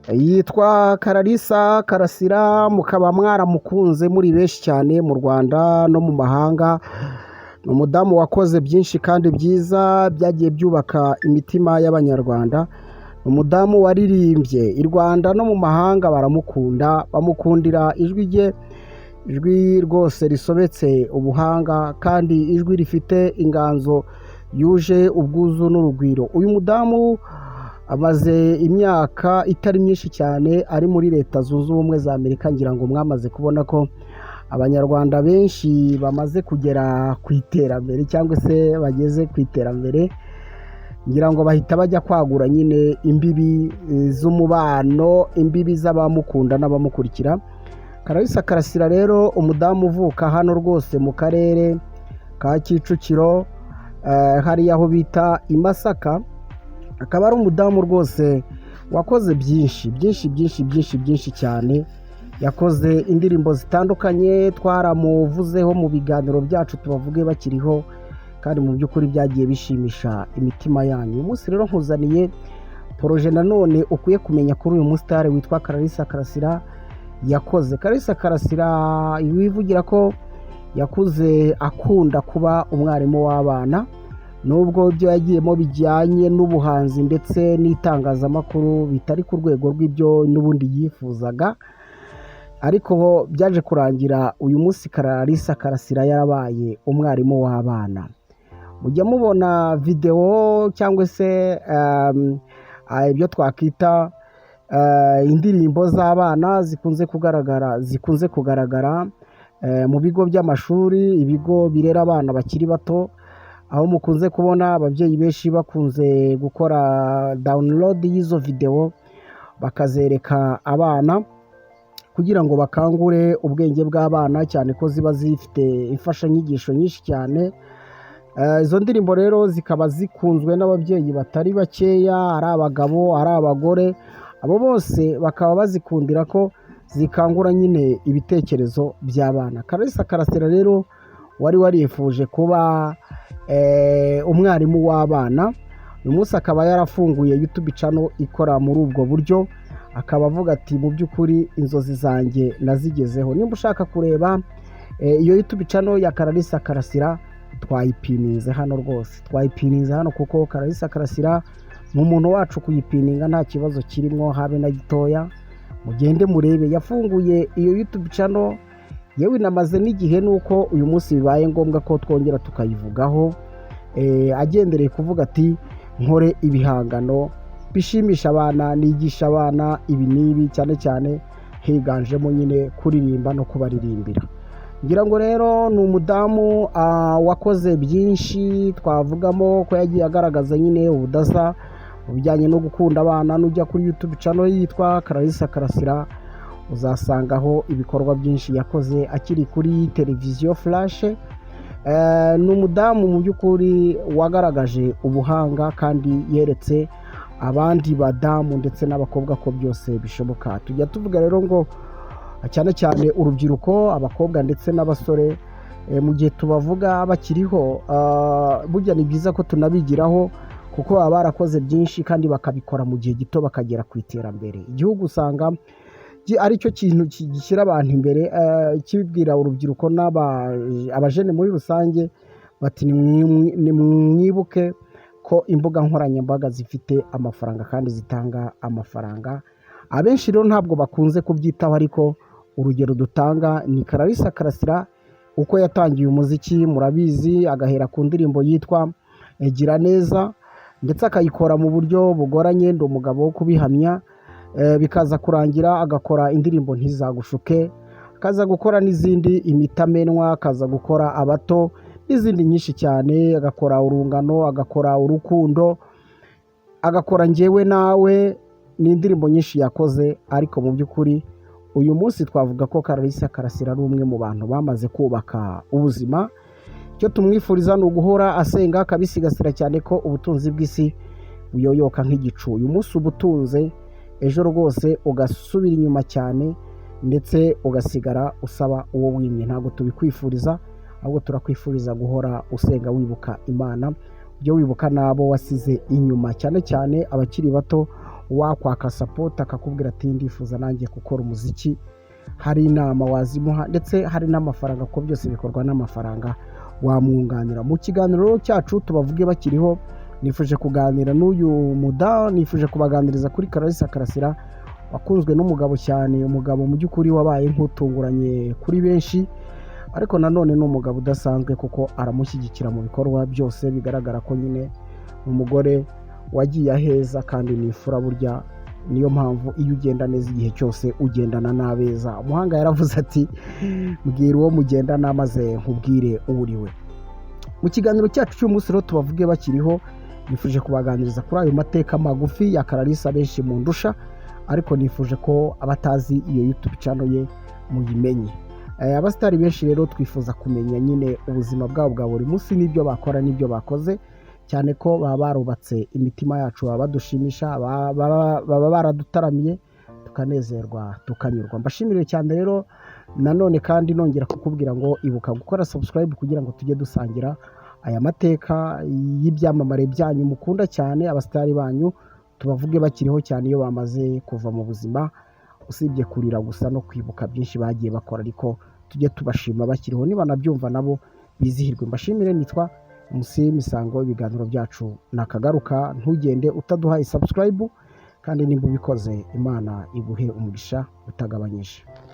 Yitwa Clarisse Karasira, mukaba mwaramukunze muri benshi cyane mu Rwanda no mu mahanga. Ni umudamu wakoze byinshi kandi byiza byagiye byubaka imitima y'Abanyarwanda. Ni umudamu waririmbye i Rwanda no mu mahanga baramukunda, bamukundira ijwi rye, ijwi rwose risobetse ubuhanga kandi ijwi rifite inganzo yuje ubwuzu n'urugwiro. Uyu mudamu amaze imyaka itari myinshi cyane ari muri Leta Zunze Ubumwe za Amerika. Ngira ngo mwamaze kubona ko Abanyarwanda benshi bamaze kugera ku iterambere cyangwa se bageze ku iterambere. Ngira ngo bahita bajya kwagura nyine imbibi z'umubano, imbibi z'abamukunda n'abamukurikira. Clarisse Karasira rero umudamu uvuka hano rwose mu karere ka Kicukiro, hariya aho bita i Masaka. Akaba ari umudamu rwose wakoze byinshi cyane. Yakoze indirimbo zitandukanye, twaramuvuzeho mu biganiro byacu tubavuge bakiriho, kandi mu by'ukuri byagiye bishimisha imitima yanyu. Uyu munsi rero nkuzaniye poroje nanone ukwiye kumenya kuri uyu musitari witwa Clarisse Karasira yakoze. Clarisse Karasira wivugira ko yakuze akunda kuba umwarimu w'abana, nubwo ibyo yagiyemo bijyanye n'ubuhanzi ndetse n'itangazamakuru bitari ku rwego rw'ibyo n'ubundi yifuzaga, ariko byaje kurangira uyu munsi Clarisse Karasira yarabaye umwarimu w'abana. Mujya mubona videwo cyangwa se ibyo twakwita indirimbo z'abana zikunze kugaragara mu bigo by'amashuri, ibigo birera abana bakiri bato, aho mukunze kubona ababyeyi benshi bakunze gukora download y'izo videwo bakazereka abana kugira ngo bakangure ubwenge bw'abana, cyane ko ziba zifite imfashanyigisho nyinshi cyane. Izo ndirimbo rero zikaba zikunzwe n'ababyeyi batari bakeya, ari abagabo ari abagore, abo bose bakaba bazikundira ko zikangura nyine ibitekerezo by'abana. Clarisse Karasira rero wari warifuje kuba umwarimu w'abana, uyu munsi akaba yarafunguye YouTube channel ikora muri ubwo buryo. Akaba avuga ati mu by'ukuri inzozi zanjye nazigezeho. Nimba ushaka kureba iyo YouTube channel ya Clarisse Karasira, twayipininze hano rwose, twayipininze hano kuko Clarisse Karasira ni umuntu wacu, kuyipininga nta kibazo kirimo habe na gitoya. Mugende murebe, yafunguye iyo YouTube channel yewe namaze n'igihe, nuko uyu munsi bibaye ngombwa ko twongera tukayivugaho, agendereye kuvuga ati nkore ibihangano bishimisha abana, nigisha abana ibi n'ibi, cyane cyane higanjemo nyine kuririmba no kubaririmbira. Ngira ngo rero ni umudamu wakoze byinshi, twavugamo ko yagiye agaragaza nyine ubudasa mu bijyanye no gukunda abana. Nujya kuri YouTube channel yitwa Clarisse Karasira uzasangaho ibikorwa byinshi yakoze akiri kuri televiziyo Flash. Ni umudamu mu by'ukuri wagaragaje ubuhanga kandi yeretse abandi badamu ndetse n'abakobwa ko byose bishoboka. Tujya tuvuga rero ngo cyane cyane urubyiruko, abakobwa ndetse n'abasore, mu gihe tubavuga bakiriho, burya ni byiza ko tunabigiraho kuko baba barakoze byinshi kandi bakabikora mu gihe gito bakagera ku iterambere. Igihugu usanga ari cyo kintu gishyira abantu imbere, kibibwira urubyiruko n'abajene muri rusange bati nimwibuke ko imbuga nkoranyambaga zifite amafaranga kandi zitanga amafaranga. Abenshi rero ntabwo bakunze kubyitaho, ariko urugero dutanga ni Clarisse Karasira uko yatangiye umuziki. Murabizi, agahera ku ndirimbo yitwa Gira Neza, ndetse akayikora mu buryo bugoranye, ndi umugabo wo kubihamya, bikaza kurangira agakora indirimbo Ntizagushuke, akaza gukora n'izindi Imitamenwa, akaza gukora Abato n'izindi nyinshi cyane, agakora Urungano, agakora Urukundo, agakora Njyewe Nawe, ni indirimbo nyinshi yakoze. Ariko mu by'ukuri uyu munsi twavuga ko Clarisse Karasira ari umwe mu bantu bamaze kubaka ubuzima. Icyo tumwifuriza ni uguhora asenga, akabisigasira cyane ko ubutunzi bw'isi buyoyoka nk'igicu. Uyu munsi ubutunze, ejo rwose ugasubira inyuma cyane ndetse ugasigara usaba uwo wimye. Ntabwo tubikwifuriza, ahubwo turakwifuriza guhora usenga wibuka Imana, ujye wibuka n'abo wasize inyuma, cyane cyane abakiri bato wakwaka sapoti akakubwira ati ndifuza nanjye gukora umuziki, hari inama wazimuha ndetse hari n'amafaranga, kuko byose bikorwa n'amafaranga, wamwunganira. Mu kiganiro cyacu tubavuge bakiriho, nifuje kuganira n'uyu mudamu, nifuje kubaganiriza kuri Clarisse Karasira wakunzwe n'umugabo cyane, umugabo mu by'ukuri wabaye nk'utunguranye kuri benshi, ariko nanone ni umugabo udasanzwe kuko aramushyigikira mu bikorwa byose, bigaragara ko nyine umugore wagiye aheza kandi ni ifura burya. Niyo mpamvu iyo ugenda neza igihe cyose ugendana n'abeza. Umuhanga yaravuze ati mbwira uwo mugendana maze nkubwire uwo uri we. Mu kiganiro cyacu cy'umunsi rero tubavuge bakiriho, nifuje kubaganiriza kuri ayo mateka magufi ya Clarisse abenshi mu ndusha, ariko nifuje ko abatazi iyo YouTube channel ye muyimenye. Abasitari benshi rero twifuza kumenya nyine ubuzima bwabo bwa buri munsi, n'ibyo bakora n'ibyo bakoze, cyane ko baba barubatse imitima yacu, baba badushimisha, baba baradutaramiye tukanezerwa tukanyurwa. Mbashimire cyane rero, nanone kandi nongera kukubwira ngo ibuka gukora subscribe kugira ngo tujye dusangira aya mateka y'ibyamamare byanyu mukunda cyane, abasitari banyu tubavuge bakiriho cyane iyo bamaze kuva mu buzima, usibye kurira gusa no kwibuka byinshi bagiye bakora, ariko tujye tubashima bakiriho, niba nabyumva nabo bizihirwe. Mbashimire, nitwa Musi Misango, ibiganiro byacu nakagaruka, ntugende utaduhaye subscribe, kandi nimba ubikoze Imana iguhe umugisha utagabanyije.